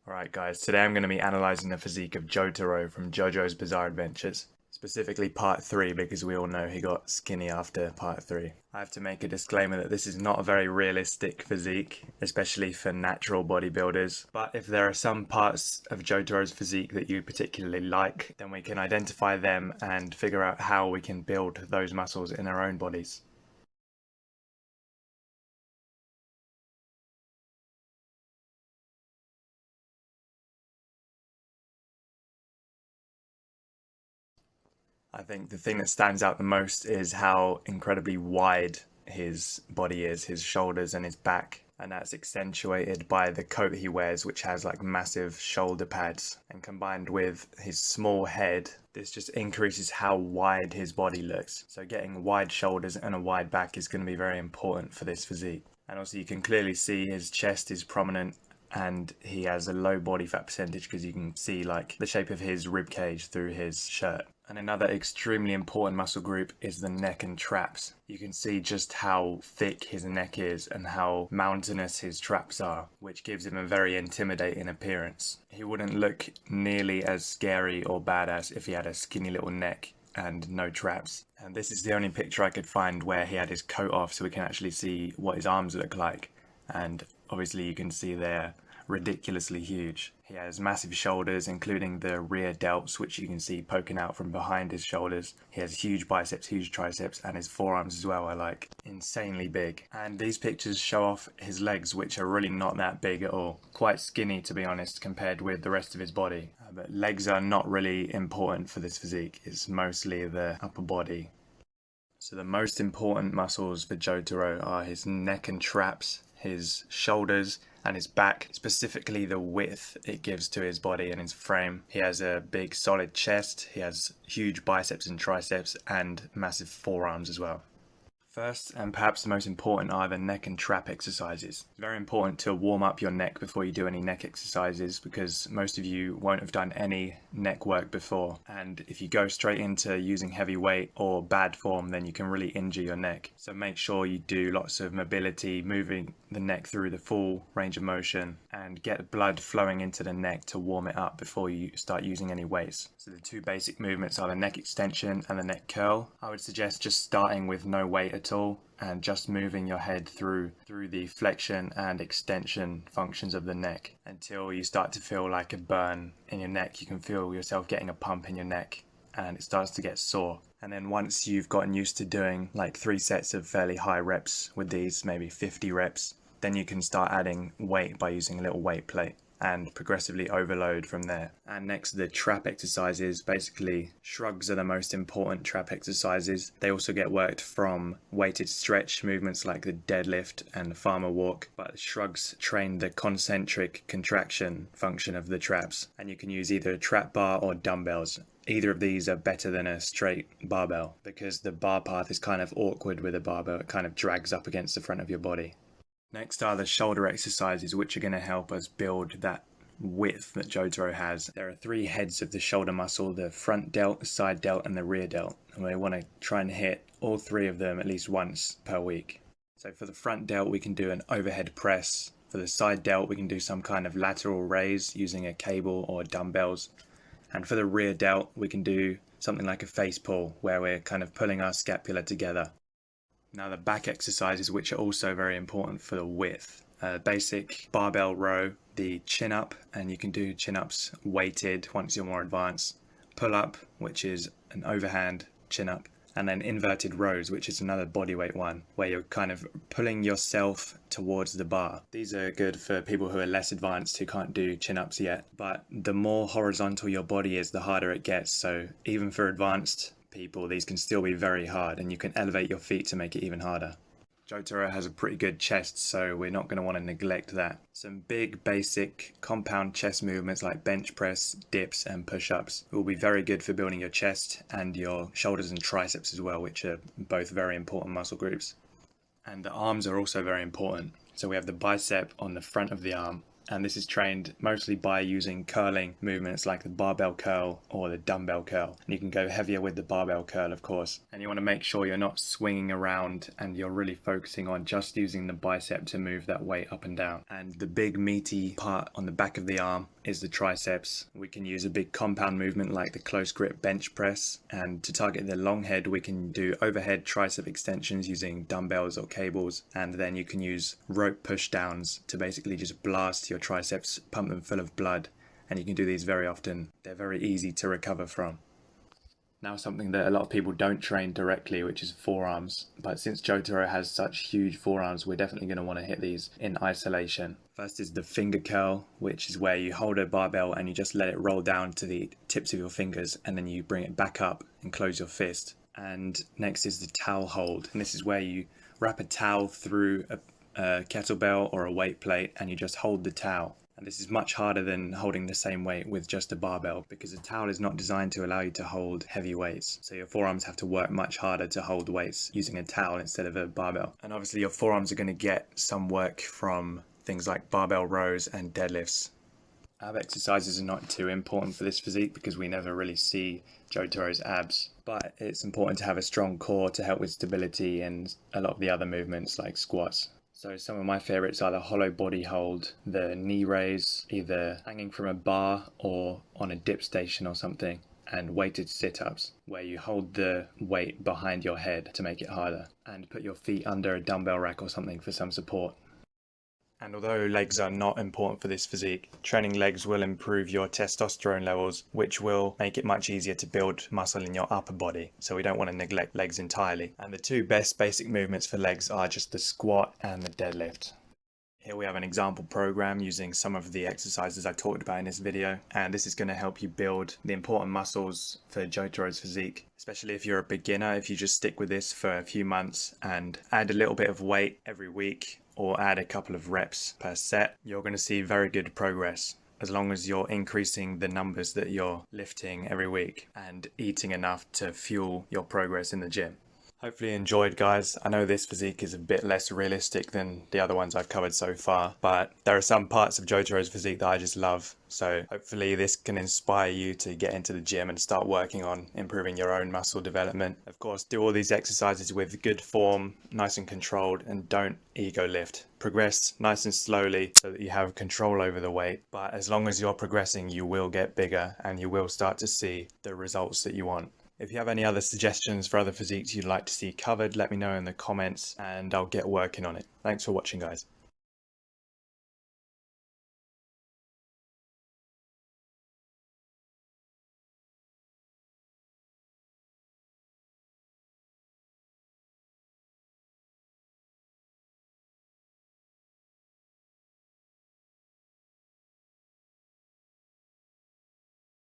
Alright guys, today I'm going to be analysing the physique of Jotaro from JoJo's Bizarre Adventures. Specifically part 3 because we all know he got skinny after part 3. I have to make a disclaimer that this is not a very realistic physique, especially for natural bodybuilders. But if there are some parts of Jotaro's physique that you particularly like, then we can identify them and figure out how we can build those muscles in our own bodies. I think the thing that stands out the most is how incredibly wide his body is, his shoulders and his back. And that's accentuated by the coat he wears, which has like massive shoulder pads. And combined with his small head, this just increases how wide his body looks. So getting wide shoulders and a wide back is going to be very important for this physique. And also you can clearly see his chest is prominent and he has a low body fat percentage because you can see like the shape of his rib cage through his shirt. And another extremely important muscle group is the neck and traps. You can see just how thick his neck is and how mountainous his traps are, which gives him a very intimidating appearance. He wouldn't look nearly as scary or badass if he had a skinny little neck and no traps. And this is the only picture I could find where he had his coat off so we can actually see what his arms look like. And obviously you can see they're ridiculously huge. He has massive shoulders, including the rear delts, which you can see poking out from behind his shoulders. He has huge biceps, huge triceps, and his forearms as well are like insanely big. And these pictures show off his legs, which are really not that big at all. Quite skinny, to be honest, compared with the rest of his body. But legs are not really important for this physique. It's mostly the upper body. So the most important muscles for Jotaro are his neck and traps, his shoulders, and his back, specifically the width it gives to his body and his frame. He has a big solid chest, he has huge biceps and triceps, and massive forearms as well. First, and perhaps the most important, are the neck and trap exercises. It's very important to warm up your neck before you do any neck exercises because most of you won't have done any neck work before. And if you go straight into using heavy weight or bad form, then you can really injure your neck. So make sure you do lots of mobility, moving the neck through the full range of motion and get blood flowing into the neck to warm it up before you start using any weights. So the two basic movements are the neck extension and the neck curl. I would suggest just starting with no weight at all and just moving your head through the flexion and extension functions of the neck until you start to feel like a burn in your neck. You can feel yourself getting a pump in your neck and it starts to get sore. And then once you've gotten used to doing like 3 sets of fairly high reps with these, maybe 50 reps, then you can start adding weight by using a little weight plate and progressively overload from there. And next, the trap exercises. Basically, shrugs are the most important trap exercises. They also get worked from weighted stretch movements like the deadlift and the farmer walk, but shrugs train the concentric contraction function of the traps. And you can use either a trap bar or dumbbells. Either of these are better than a straight barbell because the bar path is kind of awkward with a barbell. It kind of drags up against the front of your body. Next are the shoulder exercises, which are going to help us build that width that Jotaro has. There are 3 heads of the shoulder muscle: the front delt, the side delt, and the rear delt. And we want to try and hit all 3 of them at least once per week. So for the front delt, we can do an overhead press. For the side delt, we can do some kind of lateral raise using a cable or dumbbells. And for the rear delt, we can do something like a face pull, where we're kind of pulling our scapula together. Now the back exercises, which are also very important for the width. Basic barbell row, the chin up, and you can do chin ups weighted once you're more advanced. Pull up, which is an overhand chin up. And then inverted rows, which is another bodyweight one, where you're kind of pulling yourself towards the bar. These are good for people who are less advanced, who can't do chin-ups yet. But the more horizontal your body is, the harder it gets. So even for advanced people, these can still be very hard, and you can elevate your feet to make it even harder. Jotaro has a pretty good chest, so we're not going to want to neglect that. Some big basic compound chest movements like bench press, dips and push-ups will be very good for building your chest and your shoulders and triceps as well, which are both very important muscle groups. And the arms are also very important. So we have the bicep on the front of the arm, and this is trained mostly by using curling movements like the barbell curl or the dumbbell curl. And you can go heavier with the barbell curl, of course. And you want to make sure you're not swinging around and you're really focusing on just using the bicep to move that weight up and down. And the big meaty part on the back of the arm is the triceps. We can use a big compound movement like the close grip bench press, and to target the long head we can do overhead tricep extensions using dumbbells or cables, and then you can use rope push downs to basically just blast your triceps, pump them full of blood, and you can do these very often. They're very easy to recover from. Now something that a lot of people don't train directly, which is forearms. But since Jotaro has such huge forearms, we're definitely going to want to hit these in isolation. First is the finger curl, which is where you hold a barbell and you just let it roll down to the tips of your fingers, and then you bring it back up and close your fist. And next is the towel hold, and this is where you wrap a towel through a kettlebell or a weight plate and you just hold the towel. And this is much harder than holding the same weight with just a barbell, because a towel is not designed to allow you to hold heavy weights. So your forearms have to work much harder to hold weights using a towel instead of a barbell. And obviously your forearms are going to get some work from things like barbell rows and deadlifts. Ab exercises are not too important for this physique because we never really see Jotaro's abs, but it's important to have a strong core to help with stability and a lot of the other movements like squats. So some of my favourites are the hollow body hold, the knee raise, either hanging from a bar or on a dip station or something, and weighted sit-ups, where you hold the weight behind your head to make it harder, and put your feet under a dumbbell rack or something for some support. And although legs are not important for this physique, training legs will improve your testosterone levels, which will make it much easier to build muscle in your upper body. So we don't want to neglect legs entirely. And the two best basic movements for legs are just the squat and the deadlift. Here we have an example program using some of the exercises I talked about in this video, and this is going to help you build the important muscles for Jotaro's physique, especially if you're a beginner. If you just stick with this for a few months and add a little bit of weight every week, or add a couple of reps per set, you're going to see very good progress, as long as you're increasing the numbers that you're lifting every week and eating enough to fuel your progress in the gym. Hopefully you enjoyed, guys. I know this physique is a bit less realistic than the other ones I've covered so far, but there are some parts of Jotaro's physique that I just love. So hopefully this can inspire you to get into the gym and start working on improving your own muscle development. Of course, do all these exercises with good form, nice and controlled, and don't ego lift. Progress nice and slowly so that you have control over the weight. But as long as you're progressing, you will get bigger and you will start to see the results that you want. If you have any other suggestions for other physiques you'd like to see covered, let me know in the comments and I'll get working on it. Thanks for watching, guys.